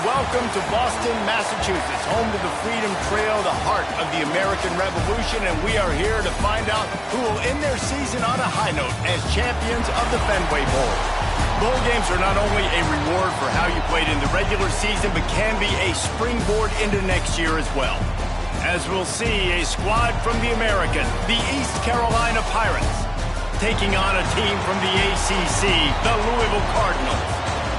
welcome to Boston, Massachusetts, home to the Freedom Trail, the heart of the American Revolution, and we are here to find out who will end their season on a high note as champions of the Fenway Bowl. Bowl games are not only a reward for how you played in the regular season, but can be a springboard into next year as well. As we'll see, a squad from the American, the East Carolina Pirates, taking on a team from the ACC, the Louisville Cardinals.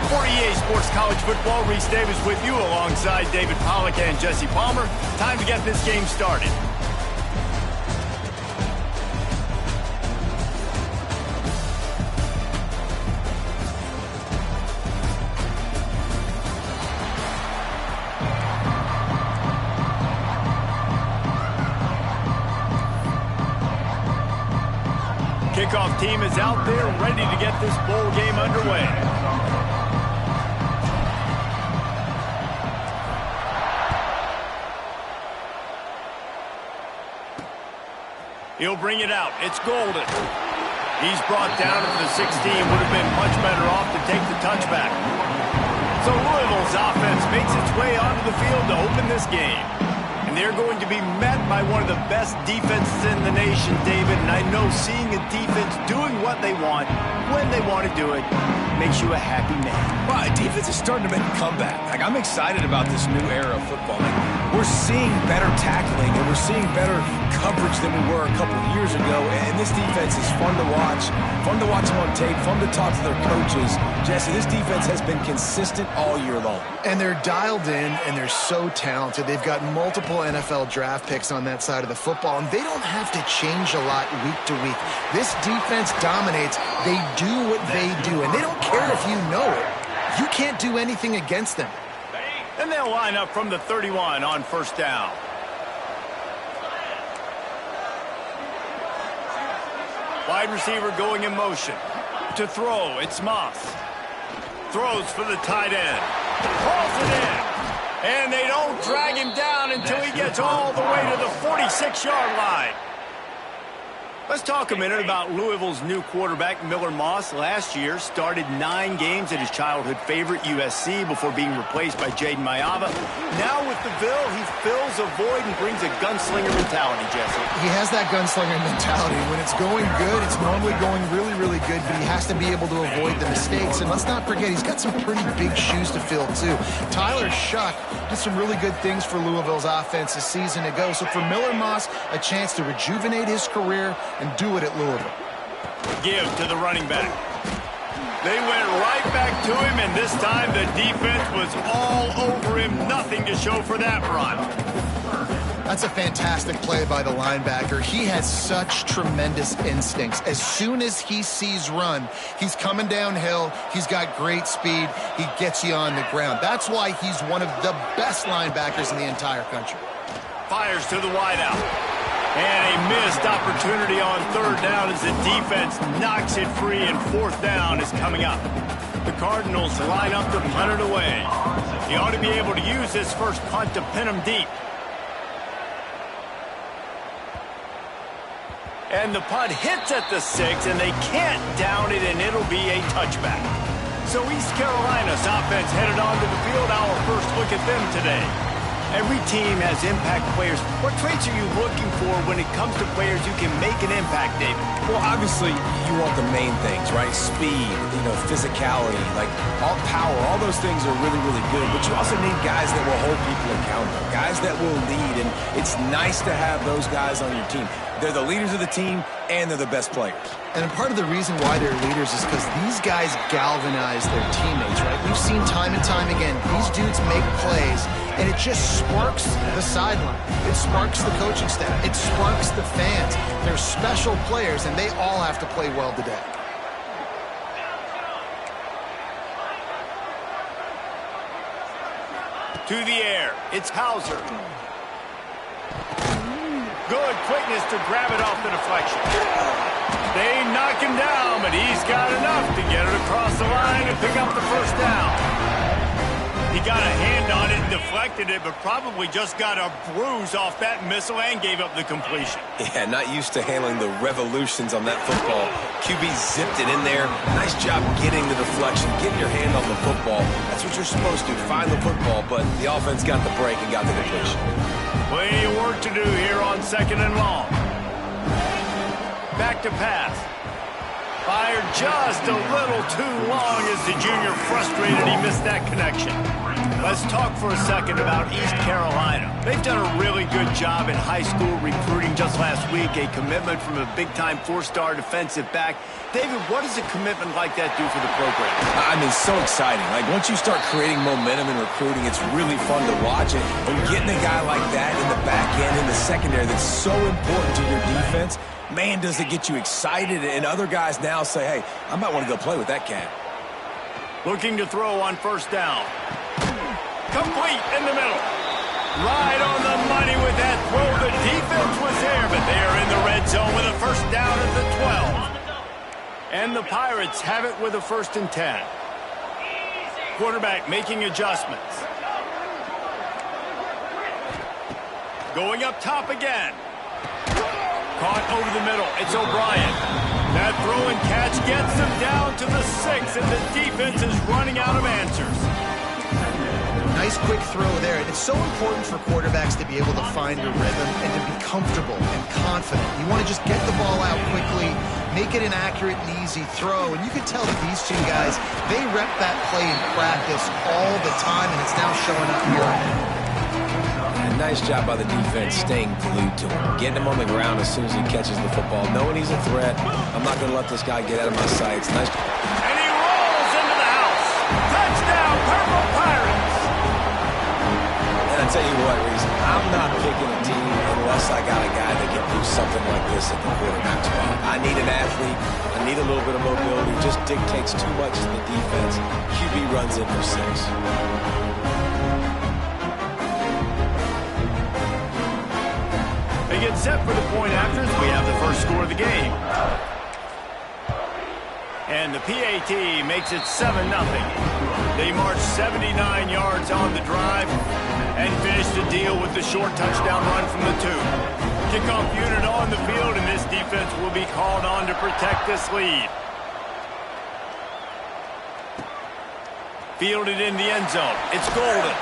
For EA Sports College Football, Reese Davis with you alongside David Pollack and Jesse Palmer. Time to get this game started. Kickoff team is out there ready to get this bowl game underway. He'll bring it out. It's Golden. He's brought down at the 16. Would have been much better off to take the touchback. So Louisville's offense makes its way onto the field to open this game. And they're going to be met by one of the best defenses in the nation, David. And I know seeing a defense doing what they want, when they want to do it, makes you a happy man. Well, defense is starting to make a comeback. I'm excited about this new era of football. We're seeing better tackling, and we're seeing better coverage than we were a couple of years ago. And this defense is fun to watch them on tape, fun to talk to their coaches. Jesse, this defense has been consistent all year long. And they're dialed in, and they're so talented. They've got multiple NFL draft picks on that side of the football, and they don't have to change a lot week to week. This defense dominates. They do what they do, and they don't care if you know it. You can't do anything against them. And they'll line up from the 31 on first down. Wide receiver going in motion. To throw, it's Moss. Throws for the tight end. Hauls it in. And they don't drag him down until he gets all the way to the 46-yard line. Let's talk a minute about Louisville's new quarterback, Miller Moss. Last year, started 9 games at his childhood favorite, USC, before being replaced by Jaden Mayava. Now with the Ville, he fills a void and brings a gunslinger mentality, Jesse. He has that gunslinger mentality. When it's going good, it's normally going really, really good, but he has to be able to avoid the mistakes. And let's not forget, he's got some pretty big shoes to fill, too. Tyler Shuck did some really good things for Louisville's offense a season ago. So for Miller Moss, a chance to rejuvenate his career and do it at Louisville. Give to the running back. They went right back to him, and this time the defense was all over him. Nothing to show for that run. That's a fantastic play by the linebacker. He has such tremendous instincts. As soon as he sees run, he's coming downhill. He's got great speed. He gets you on the ground. That's why he's one of the best linebackers in the entire country. Fires to the wideout. And a missed opportunity on third down as the defense knocks it free, and fourth down is coming up. The Cardinals line up to punt it away. He ought to be able to use this first punt to pin him deep. And the punt hits at the 6, and they can't down it, and it'll be a touchback. So East Carolina's offense headed onto the field. Our first look at them today. Every team has impact players. What traits are you looking for when it comes to players who can make an impact, David? Well, obviously, you want the main things, right? Speed, physicality, like all power. All those things are really, really good. But you also need guys that will hold people accountable, guys that will lead. And it's nice to have those guys on your team. They're the leaders of the team, and they're the best players. And part of the reason why they're leaders is because these guys galvanize their teammates, right? We've seen time and time again, these dudes make plays, and it just sparks the sideline. It sparks the coaching staff. It sparks the fans. They're special players, and they all have to play well today. To the air, it's Hauser. Good quickness to grab it off the deflection. They knock him down, but he's got enough to get it across the line and pick up the first down. He got a hand on it and deflected it, but probably just got a bruise off that missile and gave up the completion. Yeah, not used to handling the revolutions on that football. QB zipped it in there. Nice job getting the deflection, getting your hand on the football. That's what you're supposed to, find the football, but the offense got the break and got the completion. Plenty of work to do here on 2nd and long. Back to pass. Fired just a little too long as the junior frustrated he missed that connection. Let's talk for a second about East Carolina. They've done a really good job in high school recruiting. Just last week, a commitment from a big-time 4-star defensive back. David, what does a commitment like that do for the program? I mean, so exciting. Like, once you start creating momentum in recruiting, it's really fun to watch it. And getting a guy like that in the back end, in the secondary, that's so important to your defense, man, does it get you excited. And other guys now say, hey, I might want to go play with that cat. Looking to throw on 1st down. Complete in the middle. Right on the money with that throw. The defense was there, but they are in the red zone with a 1st down at the 12. And the Pirates have it with a 1st and 10. Quarterback making adjustments. Going up top again. Caught over the middle. It's O'Brien. That throw and catch gets them down to the 6, and the defense is running out of answers. Nice quick throw there. And it's so important for quarterbacks to be able to find a rhythm and to be comfortable and confident. You want to just get the ball out quickly, make it an accurate and easy throw. And you can tell that these two guys, they rep that play in practice all the time, and it's now showing up here. And nice job by the defense staying glued to him, getting him on the ground as soon as he catches the football, knowing he's a threat. I'm not going to let this guy get out of my sights. Nice. And he rolls into the house. Touchdown, Purple Pirates. And I tell you what, Reese, I'm not picking a team unless I got a guy that can do something like this at the quarterback spot. I need an athlete. I need a little bit of mobility. Just dictates too much to the defense. QB runs in for 6. They get set for the point after as we have the first score of the game. And the PAT makes it 7-0. They march 79 yards on the drive and finish the deal with the short touchdown run from the 2. Kickoff unit on the field, and this defense will be called on to protect this lead. Fielded in the end zone. It's Golden.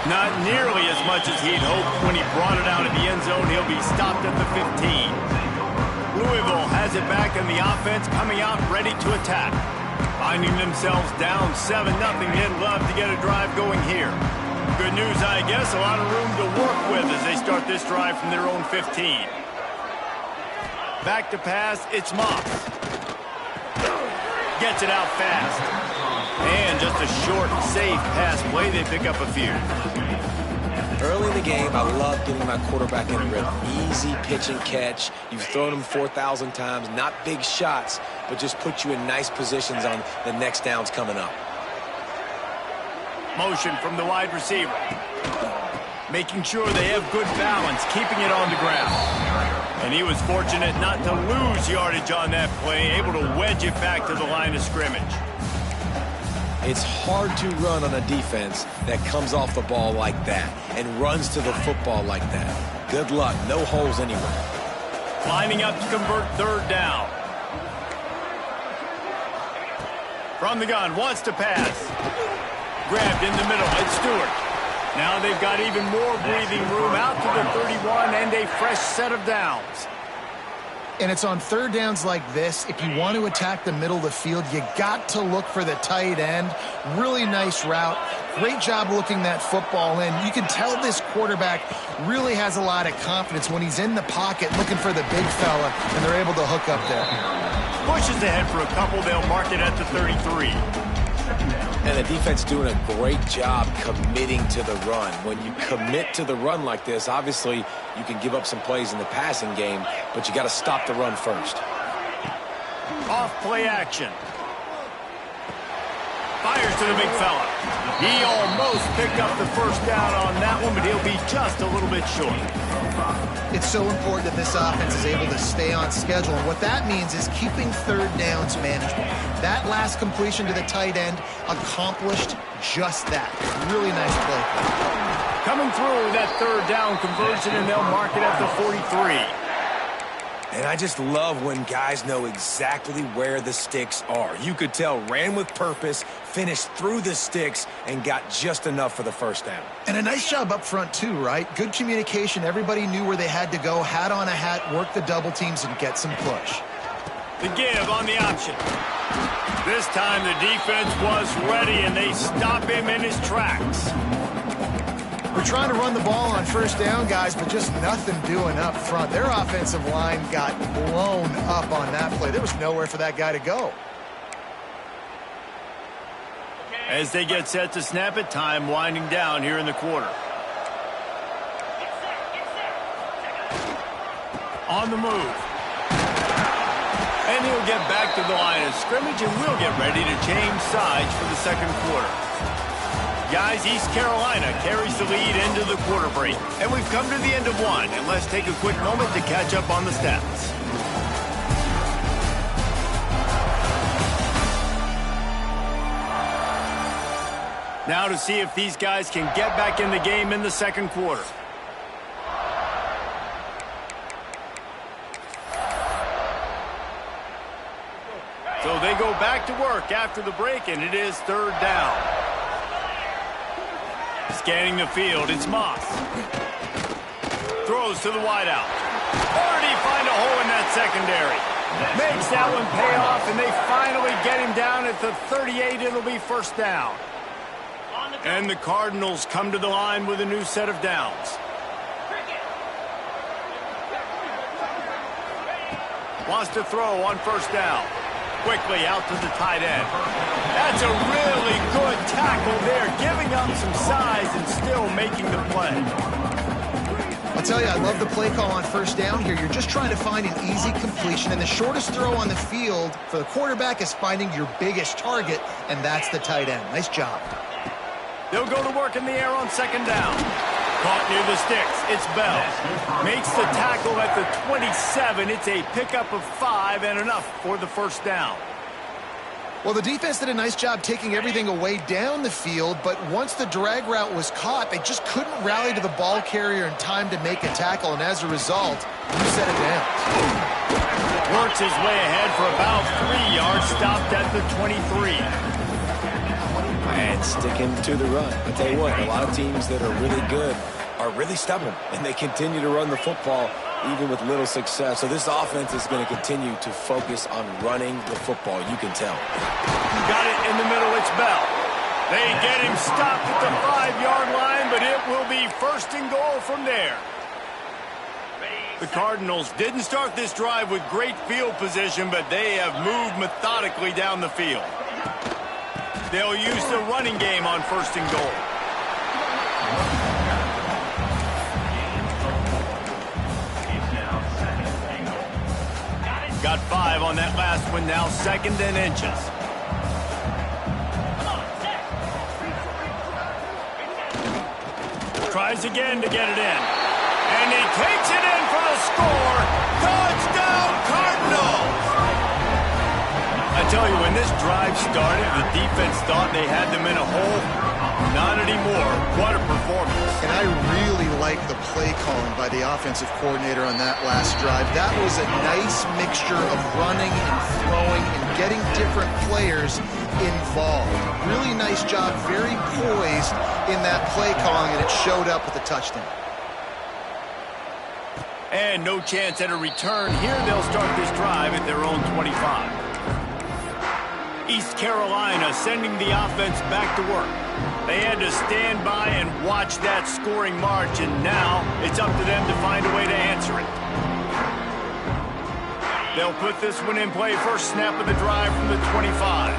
Not nearly as much as he'd hoped when he brought it out of the end zone. He'll be stopped at the 15. Louisville has it back, and the offense coming out ready to attack. Finding themselves down 7-0, they'd love to get a drive going here. Good news, I guess, a lot of room to work with as they start this drive from their own 15. Back to pass, it's Moss. Gets it out fast. And just a short, safe pass play, they pick up a few. Early in the game, I love getting my quarterback in a rhythm. Easy pitch and catch. You've thrown him 4,000 times. Not big shots, but just put you in nice positions on the next downs coming up. Motion from the wide receiver. Making sure they have good balance, keeping it on the ground. And he was fortunate not to lose yardage on that play, able to wedge it back to the line of scrimmage. It's hard to run on a defense that comes off the ball like that and runs to the football like that. Good luck. No holes anywhere. Lining up to convert 3rd down. From the gun, wants to pass. Grabbed in the middle. It's Stewart. Now they've got even more breathing room out to the 31 and a fresh set of downs. And it's on 3rd downs like this. If you want to attack the middle of the field, you got to look for the tight end. Really nice route. Great job looking that football in. You can tell this quarterback really has a lot of confidence when he's in the pocket looking for the big fella, and they're able to hook up there. Pushes ahead for a couple. They'll mark it at the 33. And the defense doing a great job committing to the run. When you commit to the run like this, obviously you can give up some plays in the passing game, but you got to stop the run first. Off play action. Fires to the big fella. He almost picked up the 1st down on that one, but he'll be just a little bit short. It's so important that this offense is able to stay on schedule. And what that means is keeping 3rd downs manageable. That last completion to the tight end accomplished just that. Really nice play. Coming through that third down conversion, and they'll mark it at the 43. And I just love when guys know exactly where the sticks are. You could tell ran with purpose, finished through the sticks, and got just enough for the first down. And a nice job up front too, right? Good communication. Everybody knew where they had to go, hat on a hat, work the double teams, and get some push. The give on the option. This time the defense was ready, and they stop him in his tracks. We're trying to run the ball on first down, guys, but just nothing doing up front. Their offensive line got blown up on that play. There was nowhere for that guy to go. As they get set to snap it, time winding down here in the quarter. On the move. And he'll get back to the line of scrimmage, and we'll get ready to change sides for the second quarter. Guys, East Carolina carries the lead into the quarter break. And we've come to the end of one, and let's take a quick moment to catch up on the stats. Now to see if these guys can get back in the game in the second quarter. So they go back to work after the break, and it is third down. Scanning the field, it's Moss. Throws to the wideout. Or did he find a hole in that secondary? Makes that one pay off, and they finally get him down at the 38. It'll be first down. And the Cardinals come to the line with a new set of downs. Wants to throw on first down. Quickly out to the tight end. That's a really good tackle there, giving up some size and still making the play. I'll tell you, I love the play call on first down here. You're just trying to find an easy completion, and the shortest throw on the field for the quarterback is finding your biggest target, and that's the tight end. Nice job. They'll go to work in the air on second down. Caught near the sticks. It's Bell. Makes the tackle at the 27. It's a pickup of 5 and enough for the first down. Well, the defense did a nice job taking everything away down the field, but once the drag route was caught, they just couldn't rally to the ball carrier in time to make a tackle, and as a result, you set it down. Works his way ahead for about 3 yards, stopped at the 23. And sticking to the run. I tell you what, a lot of teams that are really good are really stubborn, and they continue to run the football even with little success. So this offense is going to continue to focus on running the football. You can tell. Got it in the middle. It's Bell. They get him stopped at the 5-yard line, but it will be first and goal from there. The Cardinals didn't start this drive with great field position, but they have moved methodically down the field. They'll use the running game on first and goal. Got 5 on that last one, now second and inches. Tries again to get it in. And he takes it in for the score. Touchdown, Cardinals! I tell you, when this drive started, the defense thought they had them in a hole. Not anymore. What a performance. And I really like the play calling by the offensive coordinator on that last drive. That was a nice mixture of running and throwing and getting different players involved. Really nice job, very poised in that play calling, and it showed up with the touchdown. And no chance at a return. Here they'll start this drive at their own 25. East Carolina sending the offense back to work. They had to stand by and watch that scoring march, and now it's up to them to find a way to answer it. They'll put this one in play. First snap of the drive from the 25.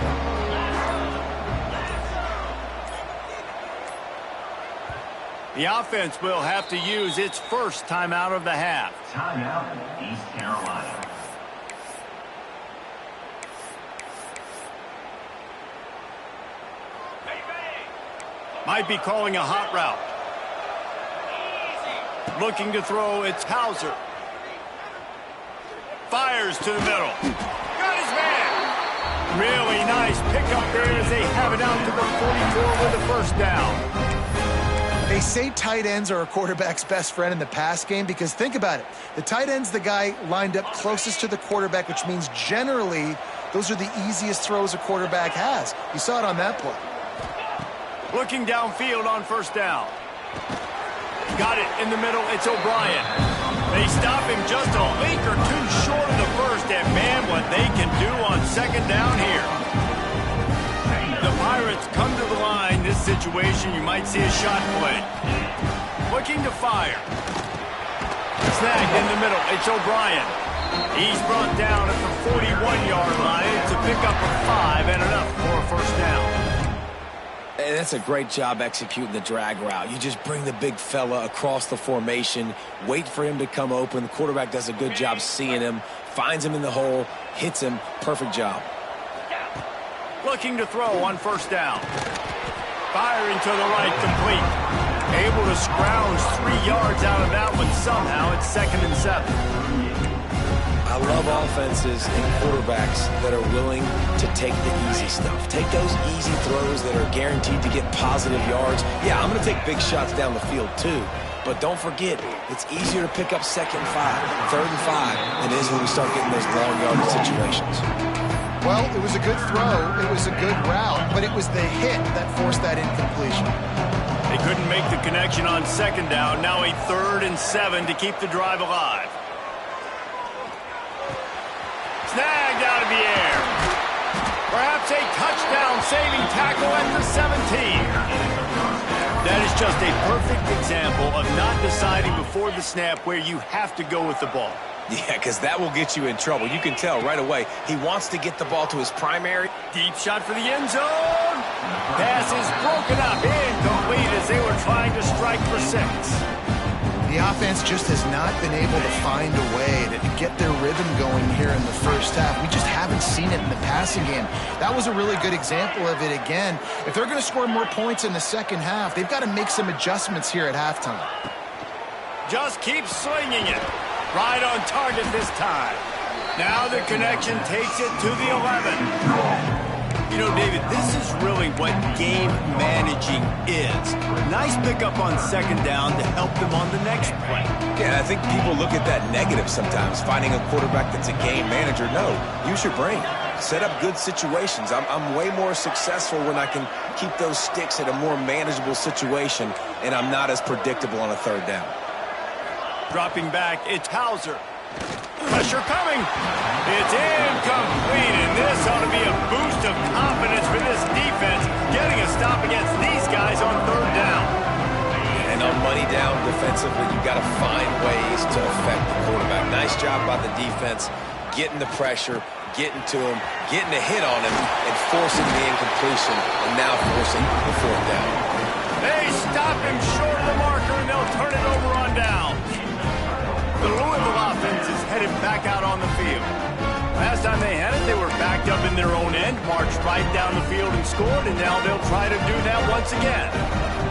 The offense will have to use its first timeout of the half. Timeout, East Carolina. Might be calling a hot route. Looking to throw, it's Hauser. Fires to the middle. Got his man. Really nice pickup there as they have it out to the 44 with the first down. They say tight ends are a quarterback's best friend in the pass game because think about it. The tight end's the guy lined up closest to the quarterback, which means generally those are the easiest throws a quarterback has. You saw it on that play. Looking downfield on first down. Got it in the middle. It's O'Brien. They stop him just a link or two short of the first, and man, what they can do on second down here. The Pirates come to the line. This situation, you might see a shot play. Looking to fire. Snagged in the middle. It's O'Brien. He's brought down at the 41-yard line to pick up a 5 and enough for a first down. And that's a great job executing the drag route. You just bring the big fella across the formation, wait for him to come open. The quarterback does a good job seeing him, finds him in the hole, hits him. Perfect job. Looking to throw on first down. Firing to the right, complete. Able to scrounge 3 yards out of that one somehow. It's 2nd and 7. I love offenses and quarterbacks that are willing to take the easy stuff. Take those easy throws that are guaranteed to get positive yards. Yeah, I'm going to take big shots down the field too. But don't forget, it's easier to pick up 2nd and 5, 3rd and 5 than it is when we start getting those long yardage situations. Well, it was a good throw. It was a good route, but it was the hit that forced that incompletion. They couldn't make the connection on second down. Now a 3rd and 7 to keep the drive alive. Snagged out of the air. Perhaps a touchdown-saving tackle at the 17. That is just a perfect example of not deciding before the snap where you have to go with the ball. Yeah, because that will get you in trouble. You can tell right away he wants to get the ball to his primary. Deep shot for the end zone. Pass is broken up, incomplete as they were trying to strike for 6. The offense just has not been able to find a way to get their rhythm going here in the first half. We just haven't seen it in the passing game. That was a really good example of it again. If they're going to score more points in the second half, they've got to make some adjustments here at halftime. Just keep swinging it. Right on target this time. Now the connection takes it to the 11. You know, David, this is really what game managing is. Nice pickup on second down to help them on the next play. Yeah, I think people look at that negative sometimes, finding a quarterback that's a game manager. No, use your brain. Set up good situations. I'm way more successful when I can keep those sticks at a more manageable situation, and I'm not as predictable on a 3rd down. Dropping back, it's Hauser. Pressure coming. It's incomplete, and this ought to be a boost of confidence for this defense, getting a stop against these guys on 3rd down. And on money down defensively, you've got to find ways to affect the quarterback. Nice job by the defense, getting the pressure, getting to him, getting a hit on him, and forcing the incompletion, and now forcing the 4th down. They stop him short of the marker, and they'll turn it over on down. The Louisville offense is headed back out on the field. Last time they had it, they were backed up in their own end, marched right down the field and scored, and now they'll try to do that once again.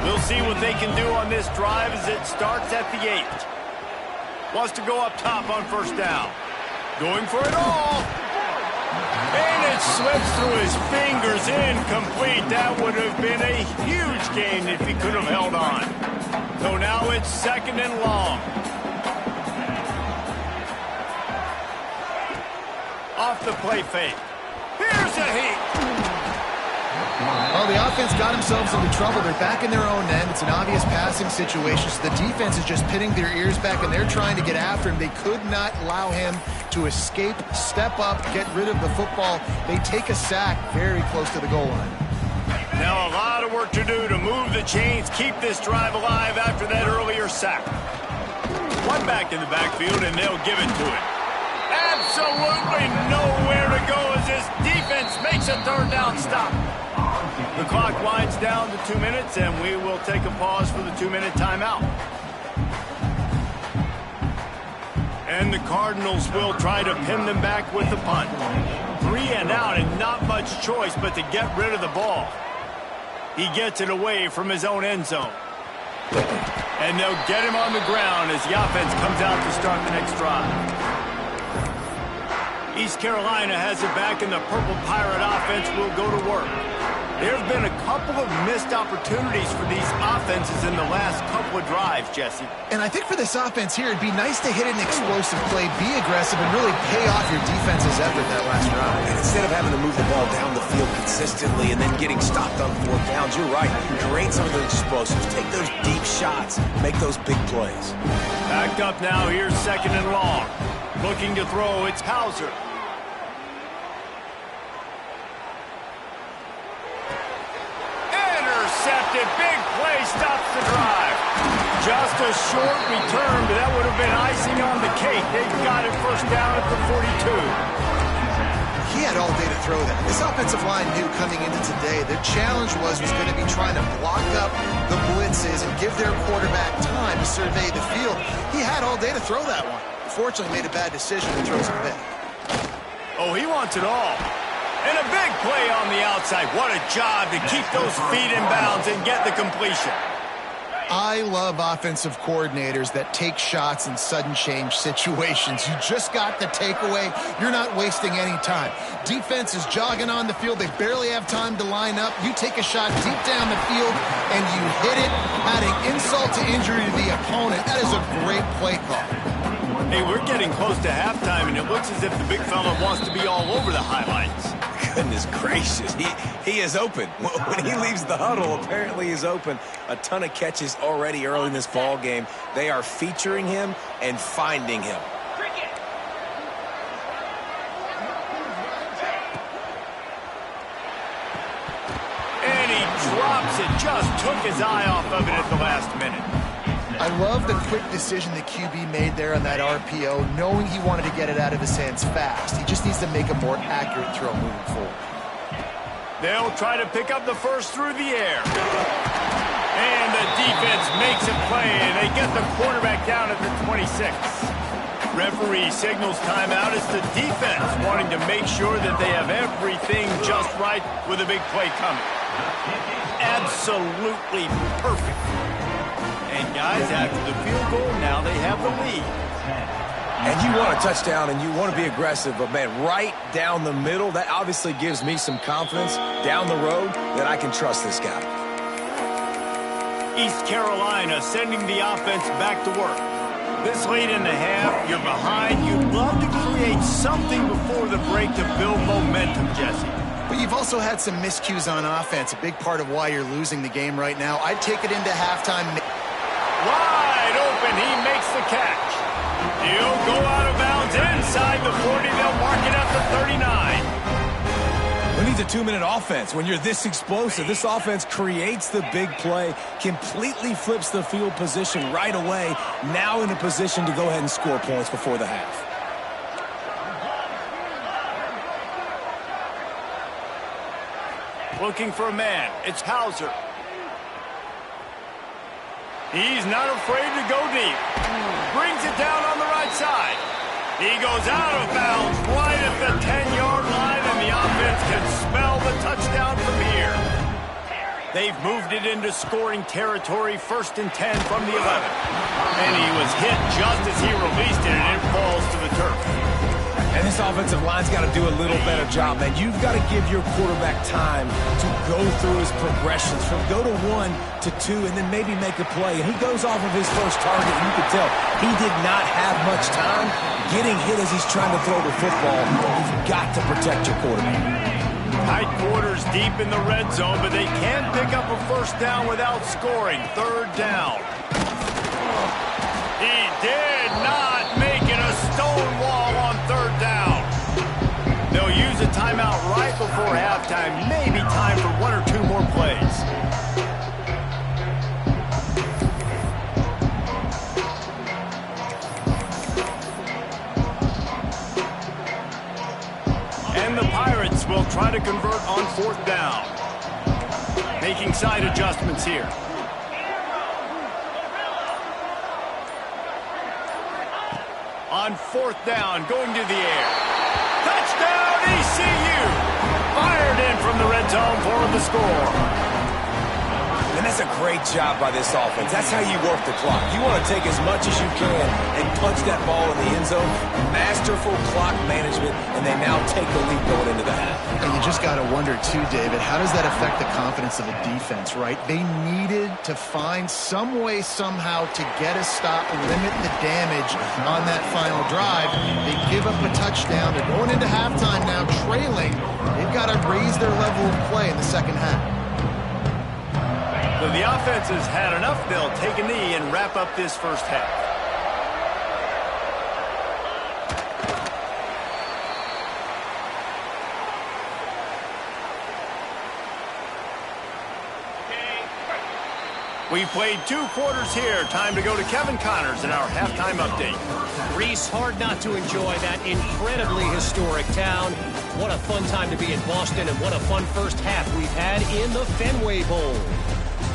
We'll see what they can do on this drive as it starts at the 8. Wants to go up top on first down. Going for it all. And it slips through his fingers, incomplete. That would have been a huge gain if he could have held on. So now it's 2nd and long. Off the play fake. Here's a heat. Well, the offense got themselves into trouble. They're back in their own end. It's an obvious passing situation, so the defense is just pinning their ears back, and they're trying to get after him. They could not allow him to escape, step up, get rid of the football. They take a sack very close to the goal line. Now a lot of work to do to move the chains, keep this drive alive after that earlier sack. One back in the backfield, and they'll give it to it. Absolutely nowhere to go as this defense makes a 3rd down stop. The clock winds down to 2 minutes, and we will take a pause for the 2-minute timeout. And the Cardinals will try to pin them back with the punt. 3 and out, and not much choice but to get rid of the ball. He gets it away from his own end zone. And they'll get him on the ground as the offense comes out to start the next drive. East Carolina has it back, and the Purple Pirate offense will go to work. There have been a couple of missed opportunities for these offenses in the last couple of drives, Jesse. And I think for this offense here, it'd be nice to hit an explosive play, be aggressive, and really pay off your defense's effort that last drive. And instead of having to move the ball down the field consistently and then getting stopped on 4th downs, you're right. Create some of those explosives. Take those deep shots. Make those big plays. Backed up now. Here's 2nd and long. Looking to throw. It's Hauser. Intercepted. Big play. Stops the drive. Just a short return, but that would have been icing on the cake. They've got it 1st down at the 42. He had all day to throw that. This offensive line knew coming into today the challenge was going to be trying to block up the blitzes and give their quarterback time to survey the field. He had all day to throw that one. Fortunately, made a bad decision and throws it back. Oh, he wants it all. And a big play on the outside. What a job to keep those feet in bounds and get the completion. I love offensive coordinators that take shots in sudden change situations. You just got the takeaway. You're not wasting any time. Defense is jogging on the field. They barely have time to line up. You take a shot deep down the field, and you hit it, adding insult to injury to the opponent. That is a great play call. Hey, we're getting close to halftime, and it looks as if the big fella wants to be all over the highlights. Goodness gracious, he is open. When he leaves the huddle, apparently he's open. A ton of catches already early in this ball game. They are featuring him and finding him. And he drops it, just took his eye off of it at the last minute. I love the quick decision the QB made there on that RPO, knowing he wanted to get it out of his hands fast. He just needs to make a more accurate throw moving forward. They'll try to pick up the first through the air. And the defense makes a play, and they get the quarterback down at the 26. Referee signals timeout as the defense wanting to make sure that they have everything just right with a big play coming. Absolutely perfect. And guys, after the field goal, now they have the lead. And you want a touchdown and you want to be aggressive, but man, right down the middle, that obviously gives me some confidence down the road that I can trust this guy. East Carolina sending the offense back to work. This late in the half, you're behind. You'd love to create something before the break to build momentum, Jesse. But you've also had some miscues on offense, a big part of why you're losing the game right now. I'd take it into halftime. Wide open, he makes the catch. He'll go out of bounds inside the 40. They'll mark it at the 39. Who needs a 2-minute offense? When you're this explosive, this offense creates the big play, completely flips the field position right away, now in a position to go ahead and score points before the half. Looking for a man. It's Hauser. He's not afraid to go deep. Brings it down on the right side. He goes out of bounds right at the 10-yard line, and the offense can smell the touchdown from here. They've moved it into scoring territory, 1st and 10 from the 11. And he was hit just as he released it, and it falls to the turf. And this offensive line's got to do a little better job, man. You've got to give your quarterback time to go through his progressions from go to 1 to 2 and then maybe make a play. And he goes off of his first target, and you can tell he did not have much time getting hit as he's trying to throw the football. You've got to protect your quarterback. Tight quarters deep in the red zone, but they can't pick up a 1st down without scoring. 3rd down. He did not make it a stone wall on 3rd down. They'll use a timeout right before halftime. Maybe time for 1 or 2 more plays. And the Pirates will try to convert on 4th down. Making side adjustments here. On 4th down, going to the air. Touchdown, ECU! Fired in from the red zone for the score. And That's a great job by this offense. That's how you work the clock. You want to take as much as you can and punch that ball in the end zone. Masterful clock management, and they now take the lead going into the half. And you just got to wonder, too, David, how does that affect the confidence of the defense, right? They needed to find some way, somehow, to get a stop and limit the damage on that final drive. They give up a touchdown. They're going into halftime now, trailing. They've got to raise their level of play in the second half. So the offense has had enough. They'll take a knee and wrap up this first half. We played 2 quarters here. Time to go to Kevin Connors in our halftime update. Reese, hard not to enjoy that incredibly historic town. What a fun time to be in Boston, and what a fun first half we've had in the Fenway Bowl.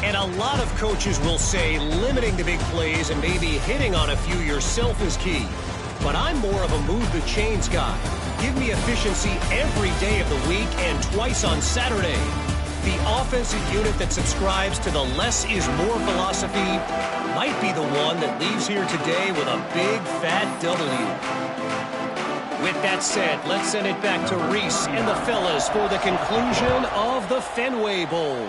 And a lot of coaches will say limiting the big plays and maybe hitting on a few yourself is key. But I'm more of a move the chains guy. Give me efficiency every day of the week and twice on Saturday. The offensive unit that subscribes to the less is more philosophy might be the one that leaves here today with a big fat W. With that said, let's send it back to Reese and the fellas for the conclusion of the Fenway Bowl.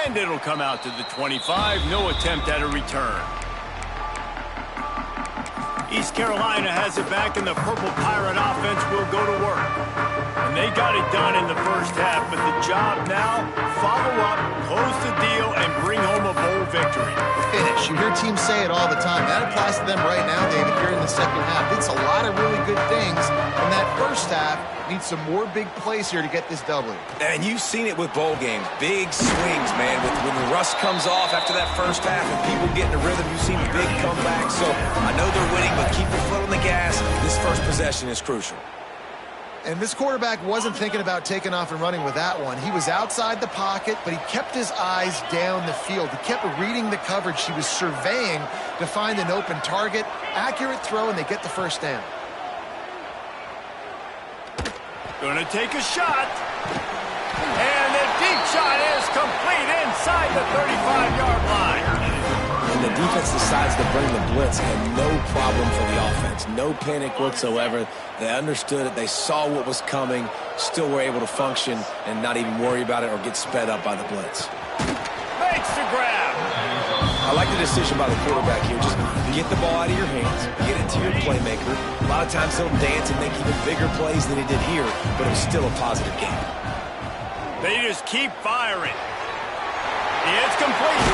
And it'll come out to the 25. No attempt at a return. East Carolina has it back, and the Purple Pirate offense will go to work. And they got it done in the first half, but the job now, follow up, close the deal, and bring home a bowl victory. Finish. You hear teams say it all the time. That applies to them right now, David, here in the second half. It's a lot of really good things in that first half. Need some more big plays here to get this W. And you've seen it with bowl games. Big swings, man. When the rust comes off after that first half and people get in a rhythm, you've seen big comebacks. So I know they're winning, but keep your foot on the gas. This first possession is crucial. And this quarterback wasn't thinking about taking off and running with that one. He was outside the pocket, but he kept his eyes down the field. He kept reading the coverage. He was surveying to find an open target. Accurate throw, and they get the first down. Gonna take a shot. And the deep shot is complete inside the 35-yard line. And the defense decides to bring the blitz, and no problem for the offense. No panic whatsoever. They understood it. They saw what was coming, still were able to function and not even worry about it or get sped up by the blitz. Makes the grab. I like the decision by the quarterback here. Just get the ball out of your hands, get it to your playmaker. A lot of times he'll dance and make even bigger plays than he did here, but it was still a positive game. They just keep firing. It's complete.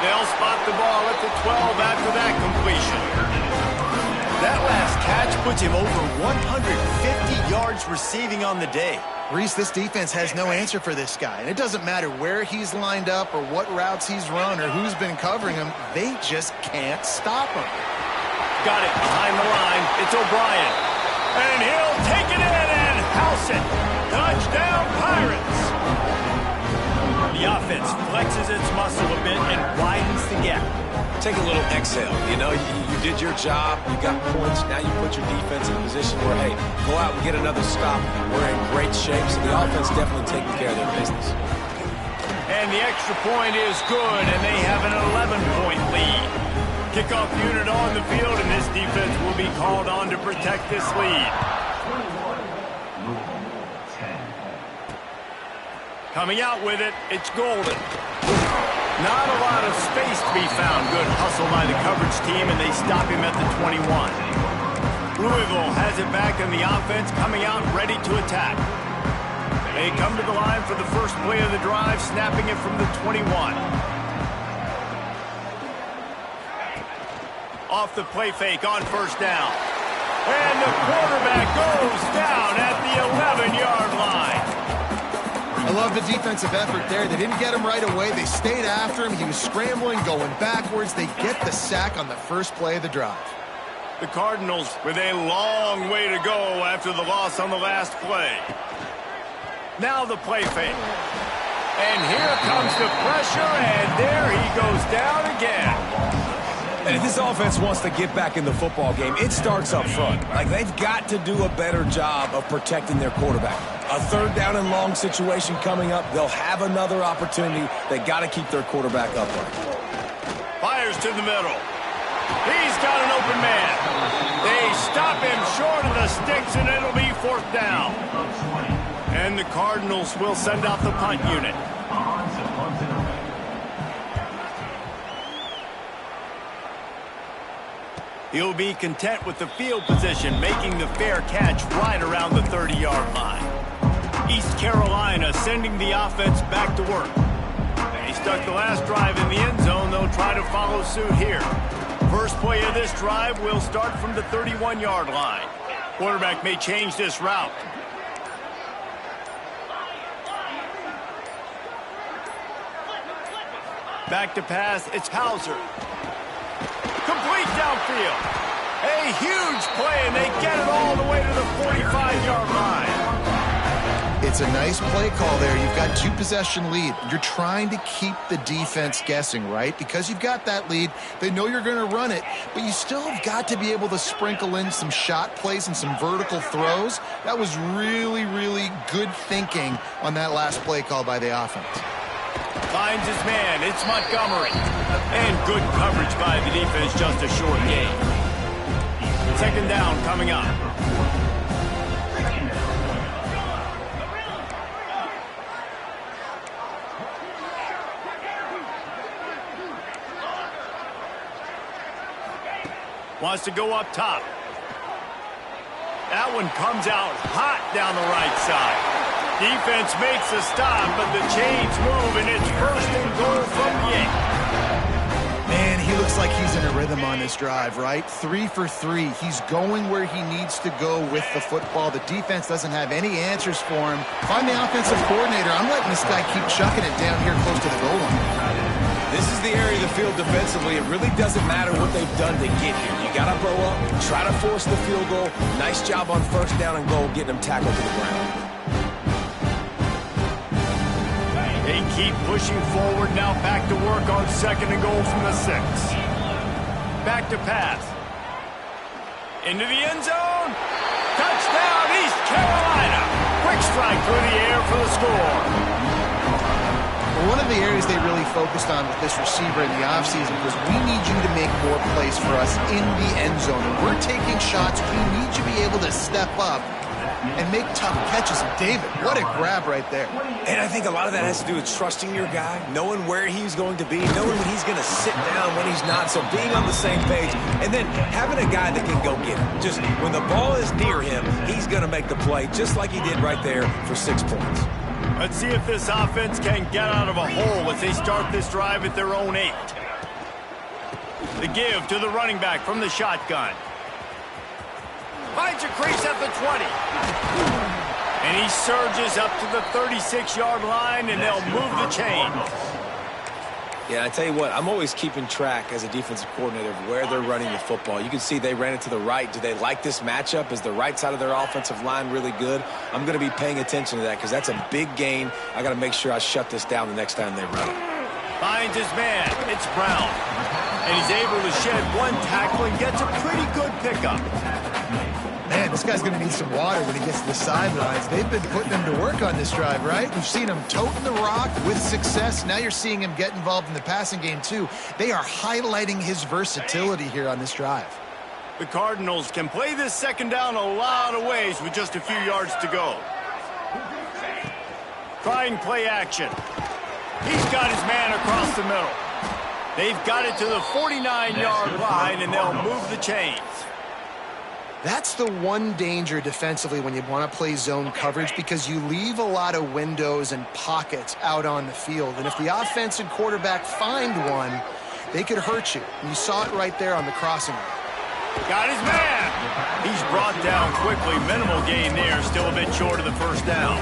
They'll spot the ball at the 12 after that completion. That last catch puts him over 150 yards receiving on the day. Reese, this defense has no answer for this guy. And it doesn't matter where he's lined up or what routes he's run or who's been covering him. They just can't stop him. Got it behind the line. It's O'Brien. And he'll take it in and house it. Touchdown, Pirates. The offense flexes its muscle a bit and widens the gap. Take a little exhale. You know, you did your job. You got points. Now you put your defense in a position where, hey, go out and get another stop. We're in great shape, so the offense definitely taking care of their business. And the extra point is good, and they have an 11-point lead. Kickoff unit on the field, and this defense will be called on to protect this lead. Coming out with it, it's Golden. Not a lot of space to be found. Good hustle by the coverage team, and they stop him at the 21. Louisville has it back in the offense, coming out ready to attack. They come to the line for the first play of the drive, snapping it from the 21. Off the play fake on first down. And the quarterback goes down at the 11-yard line. I love the defensive effort there. They didn't get him right away. They stayed after him. He was scrambling, going backwards. They get the sack on the first play of the drive. The Cardinals with a long way to go after the loss on the last play. Now the play fake. And here comes the pressure, and there he goes down again. And if this offense wants to get back in the football game, it starts up front. Like, they've got to do a better job of protecting their quarterback. A third down and long situation coming up. They'll have another opportunity. They got to keep their quarterback upright. Fires to the middle. He's got an open man. They stop him short of the sticks, and it'll be 4th down. And the Cardinals will send out the punt unit. He'll be content with the field position, making the fair catch right around the 30-yard line. East Carolina sending the offense back to work. They stuck the last drive in the end zone. They'll try to follow suit here. First play of this drive will start from the 31-yard line. Quarterback may change this route. Back to pass, it's Hauser. Complete downfield. A huge play, and they get it all the way to the 45-yard line. It's a nice play call there. You've got 2-possession lead. You're trying to keep the defense guessing, right? Because you've got that lead, they know you're going to run it, but you still have got to be able to sprinkle in some shot plays and some vertical throws. That was really, really good thinking on that last play call by the offense. Finds his man. It's Montgomery. And good coverage by the defense, just a short gain. 2nd down coming up. Wants to go up top. That one comes out hot down the right side. Defense makes a stop, but the chains move, and it's 1st and goal from Yank. Man, he looks like he's in a rhythm on this drive, right? 3 for 3. He's going where he needs to go with the football. The defense doesn't have any answers for him. Find the offensive coordinator. I'm letting this guy keep chucking it down here close to the goal line. This is the area of the field defensively. It really doesn't matter what they've done to get here. You got to blow up, try to force the field goal. Nice job on 1st down and goal, getting them tackled to the ground. They keep pushing forward, now back to work on 2nd and goal from the 6. Back to pass. Into the end zone. Touchdown, East Carolina. Quick strike through the air for the score. One of the areas they really focused on with this receiver in the offseason was we need you to make more plays for us in the end zone. When we're taking shots, we need you to be able to step up and make tough catches. And David, what a grab right there. And I think a lot of that has to do with trusting your guy, knowing where he's going to be, knowing when he's going to sit down, when he's not, so being on the same page, and then having a guy that can go get it. Just when the ball is near him, he's going to make the play, just like he did right there for 6 points. Let's see if this offense can get out of a hole as they start this drive at their own 8. The give to the running back from the shotgun. Finds a crease at the 20. And he surges up to the 36-yard line, and they'll move the chain. Yeah, I tell you what, I'm always keeping track as a defensive coordinator of where they're running the football. You can see they ran it to the right. Do they like this matchup? Is the right side of their offensive line really good? I'm going to be paying attention to that because that's a big gain. I got to make sure I shut this down the next time they run it. Finds his man. It's Brown. And he's able to shed one tackle and gets a pretty good pickup. Man, this guy's going to need some water when he gets to the sidelines. They've been putting him to work on this drive, right? We've seen him toting the rock with success. Now you're seeing him get involved in the passing game, too. They are highlighting his versatility here on this drive. The Cardinals can play this 2nd down a lot of ways with just a few yards to go. Trying play action. He's got his man across the middle. They've got it to the 49-yard line, and they'll move the chains. That's the one danger defensively when you want to play zone coverage, because you leave a lot of windows and pockets out on the field. And if the offense and quarterback find one, they could hurt you. And you saw it right there on the crossing. Got his man. He's brought down quickly. Minimal gain there. Still a bit short of the 1st down.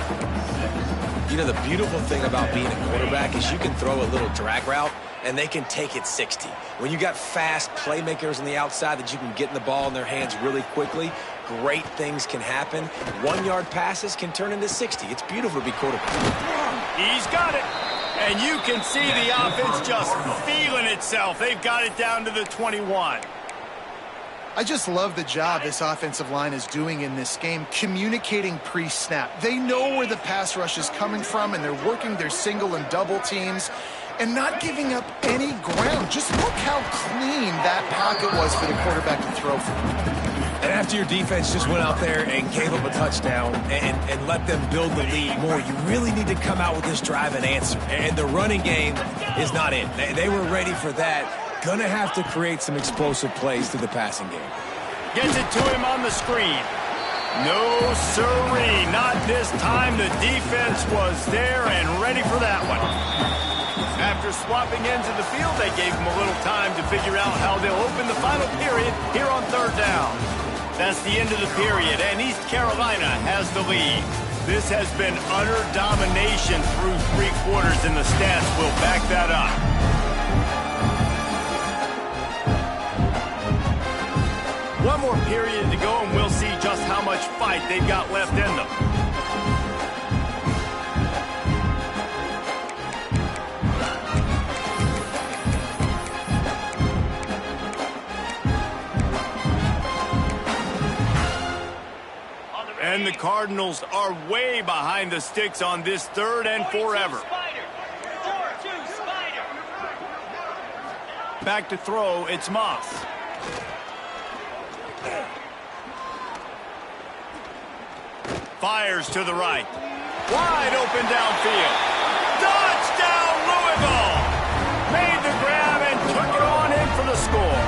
You know, the beautiful thing about being a quarterback is you can throw a little drag route, and they can take it 60. When you got fast playmakers on the outside that you can get in the ball in their hands really quickly, great things can happen. 1-yard passes can turn into 60. It's beautiful to be quarterback. He's got it. And you can see the offense just feeling itself. They've got it down to the 21. I just love the job this offensive line is doing in this game, communicating pre-snap. They know where the pass rush is coming from, and they're working their single and double teams and not giving up any ground. Just look how clean that pocket was for the quarterback to throw from. And after your defense just went out there and gave up a touchdown and let them build the lead more, you really need to come out with this drive and answer. And the running game is not in. They were ready for that. Gonna have to create some explosive plays through the passing game. Gets it to him on the screen. No siree, not this time. The defense was there and ready for that one. After swapping ends of the field, they gave him a little time to figure out how they'll open the final period here on third down. That's the end of the period, and East Carolina has the lead. This has been utter domination through 3 quarters, and the stats will back that up. One more period to go, and we'll see just how much fight they've got left in them. And the Cardinals are way behind the sticks on this 3rd and forever. Back to throw, it's Moss. Fires to the right. Wide open downfield. Touchdown, Louisville! Made the grab and took it on in for the score.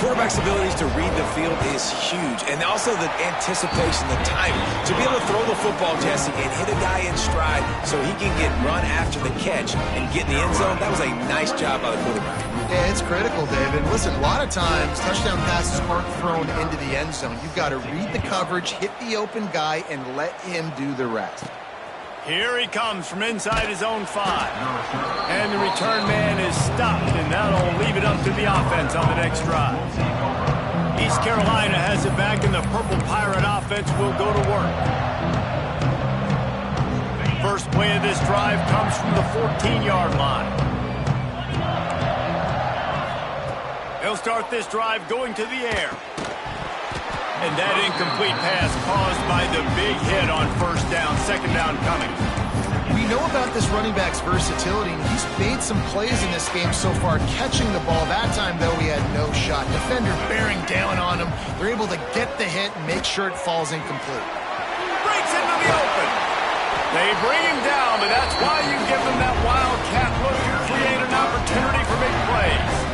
Quarterback's abilities to read the field is huge, and also the anticipation, the timing. To be able to throw the football, Jesse, and hit a guy in stride so he can get run after the catch and get in the end zone, that was a nice job by the quarterback. Yeah, it's critical, David. Listen, a lot of times, touchdown passes aren't thrown into the end zone. You've got to read the coverage, hit the open guy, and let him do the rest. Here he comes from inside his own 5. And the return man is stopped, and that'll leave it up to the offense on the next drive. East Carolina has it back, and the Purple Pirate offense will go to work. First play of this drive comes from the 14-yard line. He'll start this drive going to the air. And that incomplete pass caused by the big hit on first down, second down coming. We know about this running back's versatility, and he's made some plays in this game so far, catching the ball. That time, though, he had no shot. Defender bearing down on him. They're able to get the hit and make sure it falls incomplete. Breaks into the open. They bring him down, but that's why you give them that wildcat look to create an opportunity for big plays.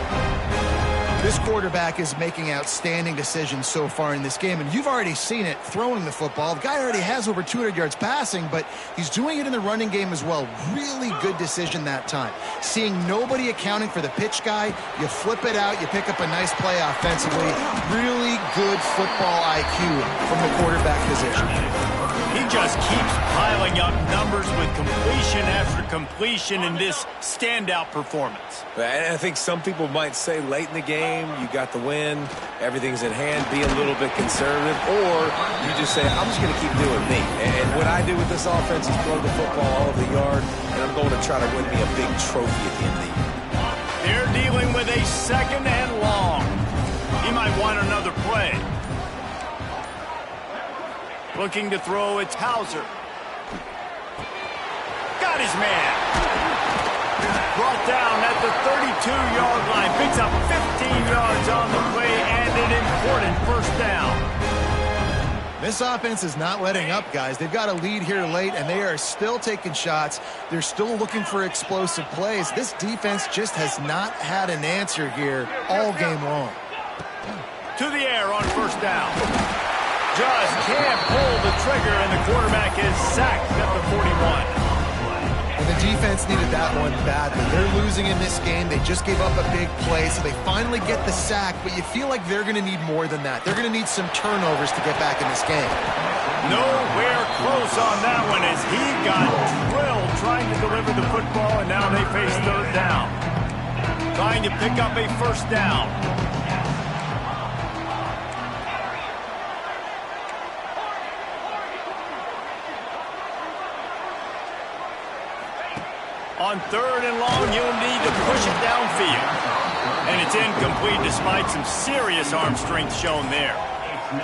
This quarterback is making outstanding decisions so far in this game, and you've already seen it throwing the football. The guy already has over 200 yards passing, but he's doing it in the running game as well. Really good decision that time. Seeing nobody accounting for the pitch guy, you flip it out, you pick up a nice play offensively. Really good football IQ from the quarterback position. He just keeps piling up numbers with completion after completion in this standout performance. And I think some people might say late in the game, you got the win, everything's in hand, be a little bit conservative, or you just say, I'm just going to keep doing me. And what I do with this offense is throw the football all over the yard, and I'm going to try to win me a big trophy at the end of the year. They're dealing with a 2nd and long. He might want another play. Looking to throw, it's Hauser. Got his man. Brought down at the 32-yard line. Picks up 15 yards on the play and an important first down. This offense is not letting up, guys. They've got a lead here late, and they are still taking shots. They're still looking for explosive plays. This defense just has not had an answer here all game long. To the air on first down. Just can't pull the trigger, and the quarterback is sacked at the 41. And the defense needed that one badly. They're losing in this game. They just gave up a big play, so they finally get the sack, but you feel like they're going to need more than that. They're going to need some turnovers to get back in this game. Nowhere close on that one as he got drilled trying to deliver the football, and now they face third down. Trying to pick up a first down. On third and long, you'll need to push it downfield. And it's incomplete despite some serious arm strength shown there.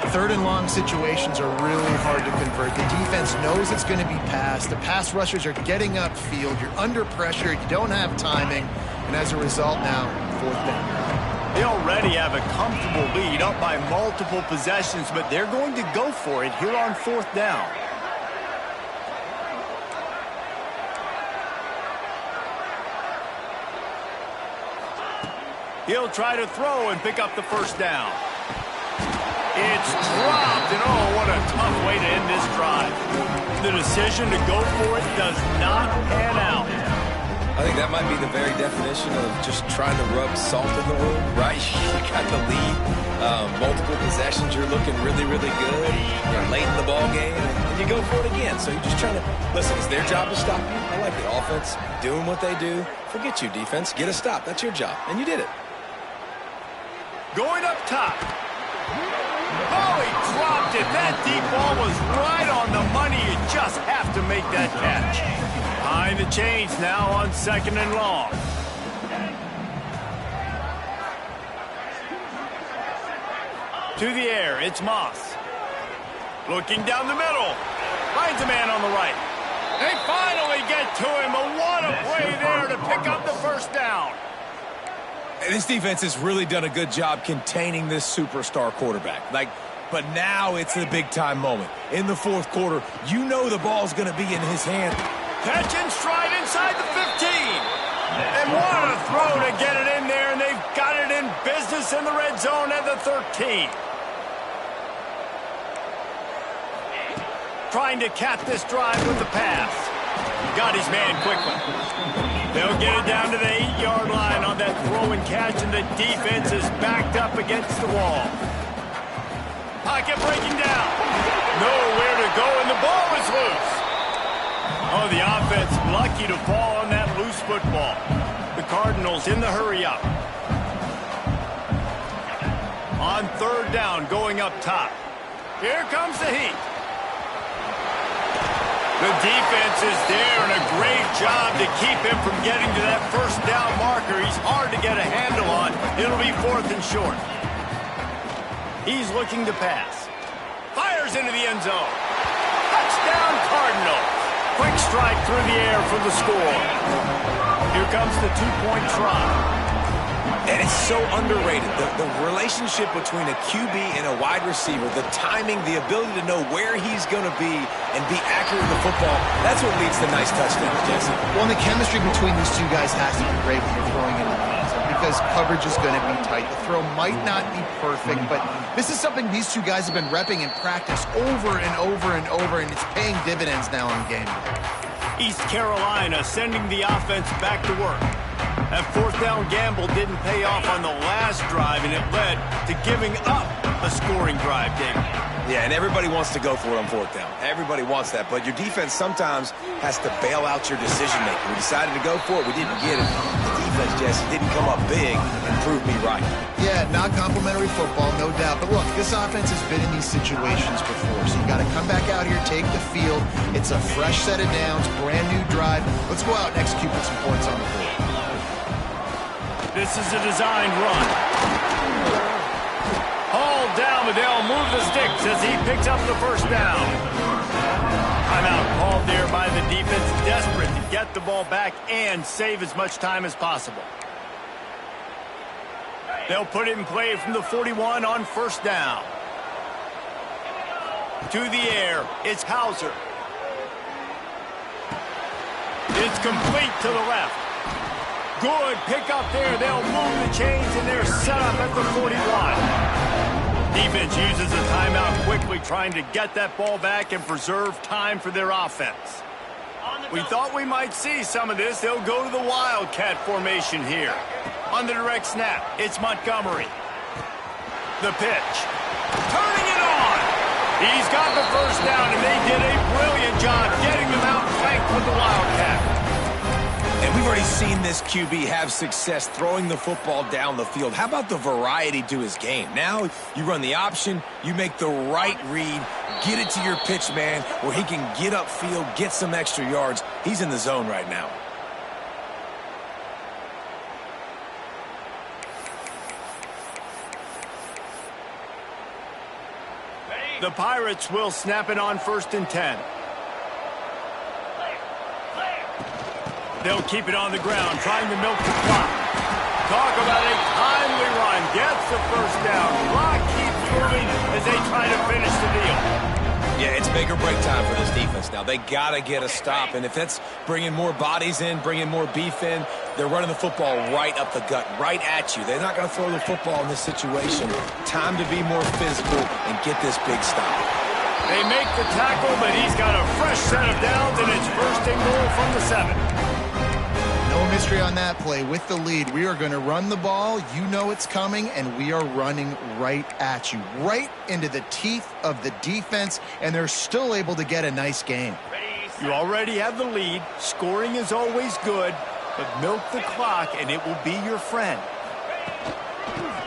Third and long situations are really hard to convert. The defense knows it's going to be passed. The pass rushers are getting upfield. You're under pressure. You don't have timing. And as a result now, fourth down. They already have a comfortable lead up by multiple possessions, but they're going to go for it here on fourth down. He'll try to throw and pick up the first down. It's dropped, and oh, what a tough way to end this drive. The decision to go for it does not pan out. I think that might be the very definition of just trying to rub salt in the wound, right? You got the lead, multiple possessions, you're looking really, really good. You're late in the ball game, and you go for it again. So you're just trying to, listen, it's their job to stop you. I like the offense doing what they do. Forget you, defense. Get a stop. That's your job, and you did it. Going up top. Oh, he dropped it. That deep ball was right on the money. You just have to make that catch. Behind the chains now on second and long. To the air, it's Moss. Looking down the middle. Finds a man on the right. They finally get to him, but what a play there to pick up the first down. This defense has really done a good job containing this superstar quarterback. But now it's the big-time moment. In the fourth quarter, you know the ball's going to be in his hand. Catch and stride inside the 15. And what a throw to get it in there, and they've got it in business in the red zone at the 13. Trying to cap this drive with the pass. Got his man quickly. They'll get it down to the 8-yard line on that throw and catch, and the defense is backed up against the wall. Pocket breaking down. Nowhere to go, and the ball is loose. Oh, the offense lucky to fall on that loose football. The Cardinals in the hurry up. On third down, going up top. Here comes the heat. The defense is there, and a great job to keep him from getting to that first down marker. He's hard to get a handle on. It'll be fourth and short. He's looking to pass. Fires into the end zone. Touchdown, Cardinals. Quick strike through the air for the score. Here comes the two-point try. And it's so underrated. The relationship between a QB and a wide receiver, the timing, the ability to know where he's going to be and be accurate with the football, that's what leads to nice touchdowns, Jesse. Well, and the chemistry between these two guys has to be great when you're throwing in the end zone because coverage is going to be tight. The throw might not be perfect, but this is something these two guys have been repping in practice over and over and over, and it's paying dividends now in game day. East Carolina sending the offense back to work. That fourth down gamble didn't pay off on the last drive, and it led to giving up a scoring drive, David. Yeah, and everybody wants to go for it on fourth down. Everybody wants that, but your defense sometimes has to bail out your decision-making. We decided to go for it. We didn't get it. The defense, Jesse, didn't come up big and prove me right. Yeah, not complimentary football, no doubt. But look, this offense has been in these situations before, so you got to come back out here, take the field. It's a fresh set of downs, brand new drive. Let's go out and execute with some points on the board. This is a designed run. Hauled down, but they'll move the sticks as he picks up the first down. Timeout called there by the defense, desperate to get the ball back and save as much time as possible. They'll put it in play from the 41 on first down. To the air, it's Hauser. It's complete to the left. Good pickup there. They'll move the chains, and they're set up at the 41. Defense uses a timeout quickly, trying to get that ball back and preserve time for their offense. We thought we might see some of this. They'll go to the Wildcat formation here. On the direct snap, it's Montgomery. The pitch. Turning it on. He's got the first down, and they did a brilliant job getting them out flanked with the Wildcat. And we've already seen this QB have success throwing the football down the field. How about the variety to his game? Now you run the option, you make the right read, get it to your pitch man where he can get upfield, get some extra yards. He's in the zone right now. The Pirates will snap it on 1st and 10. They'll keep it on the ground, trying to milk the clock. Talk about a timely run. Gets the first down. Clock keeps moving as they try to finish the deal. Yeah, it's make or break time for this defense now. They got to get a stop, and if that's bringing more bodies in, bringing more beef in, they're running the football right up the gut, right at you. They're not going to throw the football in this situation. Time to be more physical and get this big stop. They make the tackle, but he's got a fresh set of downs, and it's 1st and goal from the 7. No mystery on that play. With the lead, we are going to run the ball. You know it's coming, and we are running right at you, right into the teeth of the defense, and they're still able to get a nice game. You already have the lead. Scoring is always good, but milk the clock, and it will be your friend.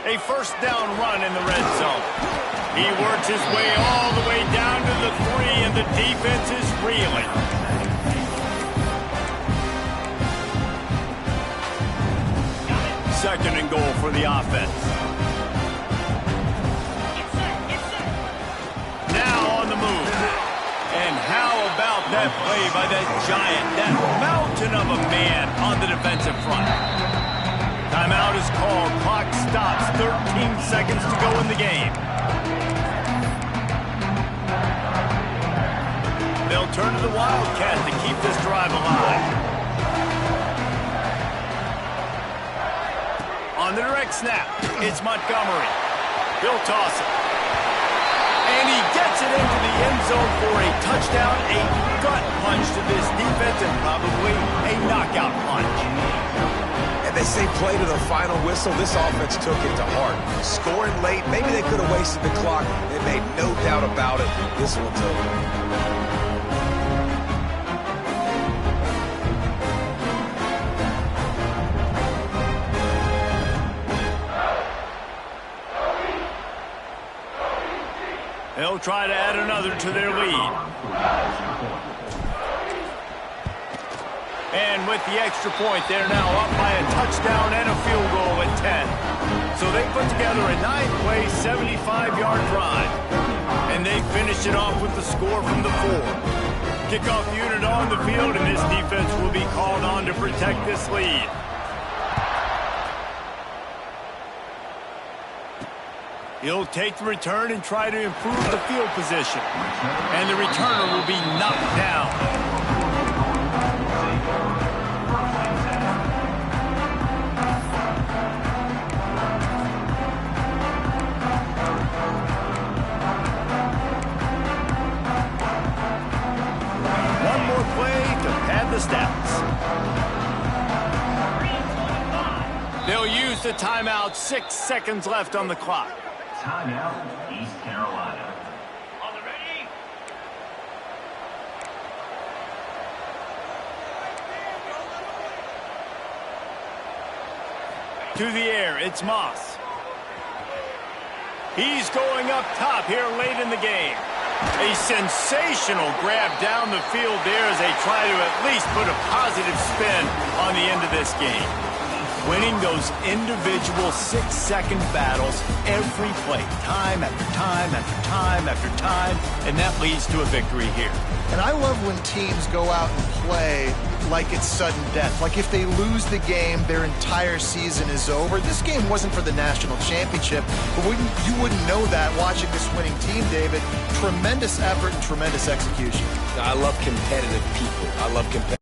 A 1st down run in the red zone. He works his way all the way down to the 3, and the defense is reeling. 2nd and goal for the offense. Now on the move. And how about that play by that giant, that mountain of a man on the defensive front? Timeout is called. Clock stops. 13 seconds to go in the game. They'll turn to the Wildcat to keep this drive alive. On the direct snap, it's Montgomery. He'll toss it. And he gets it into the end zone for a touchdown, a gut punch to this defense, and probably a knockout punch. And they say play to the final whistle. This offense took it to heart. Scoring late, maybe they could have wasted the clock. They made no doubt about it. This one's over. They'll try to add another to their lead. And with the extra point, they're now up by a touchdown and a field goal at 10. So they put together a 9-play, 75-yard drive. And they finish it off with the score from the 4. Kickoff unit on the field, and this defense will be called on to protect this lead. He'll take the return and try to improve the field position. And the returner will be knocked down. One more play to pad the stats. They'll use the timeout. 6 seconds left on the clock. Timeout, East Carolina. On the ready? To the air, it's Moss. He's going up top here late in the game. A sensational grab down the field there as they try to at least put a positive spin on the end of this game. Winning those individual 6-second battles every play, time after time after time after time, and that leads to a victory here. And I love when teams go out and play like it's sudden death. Like if they lose the game, their entire season is over. This game wasn't for the national championship, but you wouldn't know that watching this winning team, David. Tremendous effort and tremendous execution. I love competitive people. I love competitive